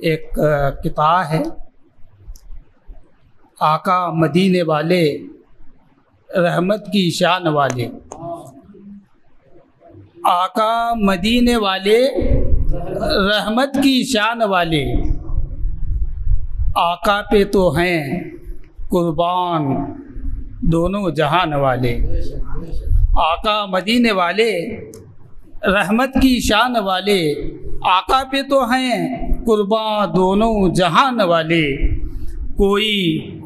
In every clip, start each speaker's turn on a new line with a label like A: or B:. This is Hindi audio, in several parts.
A: एक किताब है, आका मदीने वाले रहमत की शान वाले। आका मदीने वाले रहमत की शान वाले, आका पे तो हैं कुर्बान दोनों जहान वाले। आका मदीने वाले रहमत की शान वाले, आका पे तो हैं कुर्बान दोनों जहान वाले। कोई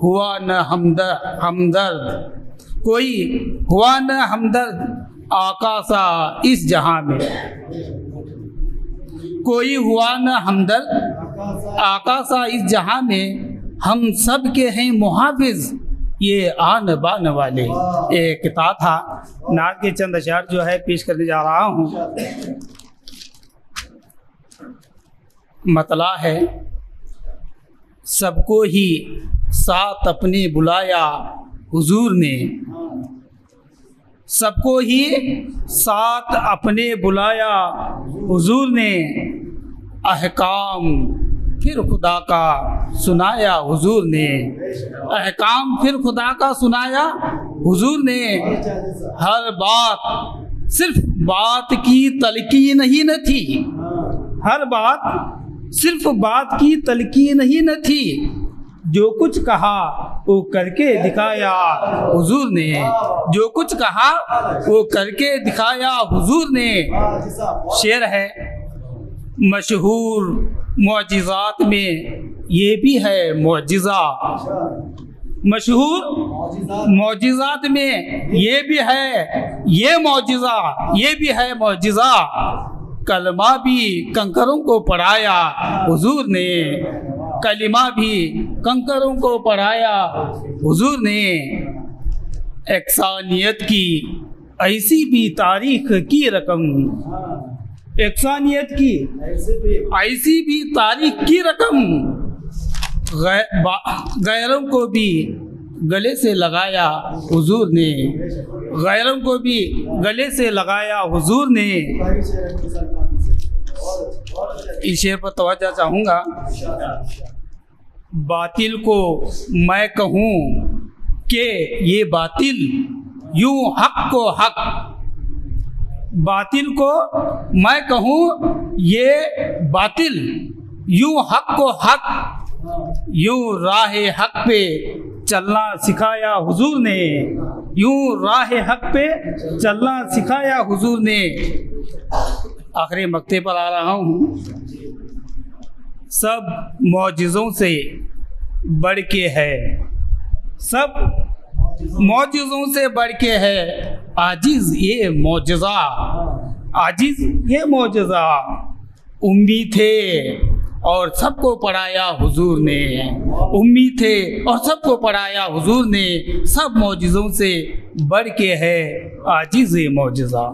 A: हुआ न हमदर्द, कोई हुआ न हमदर्द आका सा इस जहां में। कोई हुआ न हमदर्द आका सा इस जहां में, हम सब के हैं मुहाफिज ये आन बान वाले। एक किताब था, नात के चंद अशार जो है पेश करने जा रहा हूँ। मतला है, सबको ही साथ अपने बुलाया हुजूर ने। सबको ही साथ अपने बुलाया हुजूर ने, अहकाम फिर खुदा का सुनाया हुजूर ने। अहकाम फिर खुदा का सुनाया हुजूर ने। हर बात सिर्फ बात की तलकीन ही न थी, हर बात सिर्फ बात की तलकीन ही न थी। जो कुछ कहा वो करके दिखाया हुजूर ने। जो कुछ कहा वो करके दिखाया हुजूर ने। शेर है, मशहूर मौजिज़ात में ये भी है मौजिज़ा। मशहूर मौजिज़ात में ये भी है ये मौजिज़ा, ये भी है मौजिज़ा। कलमा भी कंकरों को पढ़ाया हुजूर ने। कलिमा भी कंकरों को पढ़ाया हुजूर ने। इंसानियत की ऐसी भी तारीख की रकम, इंसानियत की ऐसी भी तारीख की रकम, गैरों को भी गले से लगाया हुजूर ने। गैरों को भी गले से लगाया हुजूर ने। इस शेर पर तवज्जो चाहूँगा। बातिल को मैं कहूँ कि ये बातिल, यूं हक को हक। बातिल को मैं कहूँ ये बातिल, यूं हक को हक। यूं राह हक पे चलना सिखाया हुजूर ने। यूं राह हक पे चलना सिखाया हुजूर ने। आखिरी मक्ते पर आ रहा हूँ। सब मौजिज़ों से बढ़ के है, सब मौजिज़ों से बढ़ के है आजिज़ ये मौजिज़ा। आजिज़ ये मौजिज़ा। उम्मी थे और सबको पढ़ाया हुजूर ने। उम्मी थे और सबको पढ़ाया हुजूर ने। सब मौजिज़ों से बढ़ के है आजिज़ ये मौजिज़ा।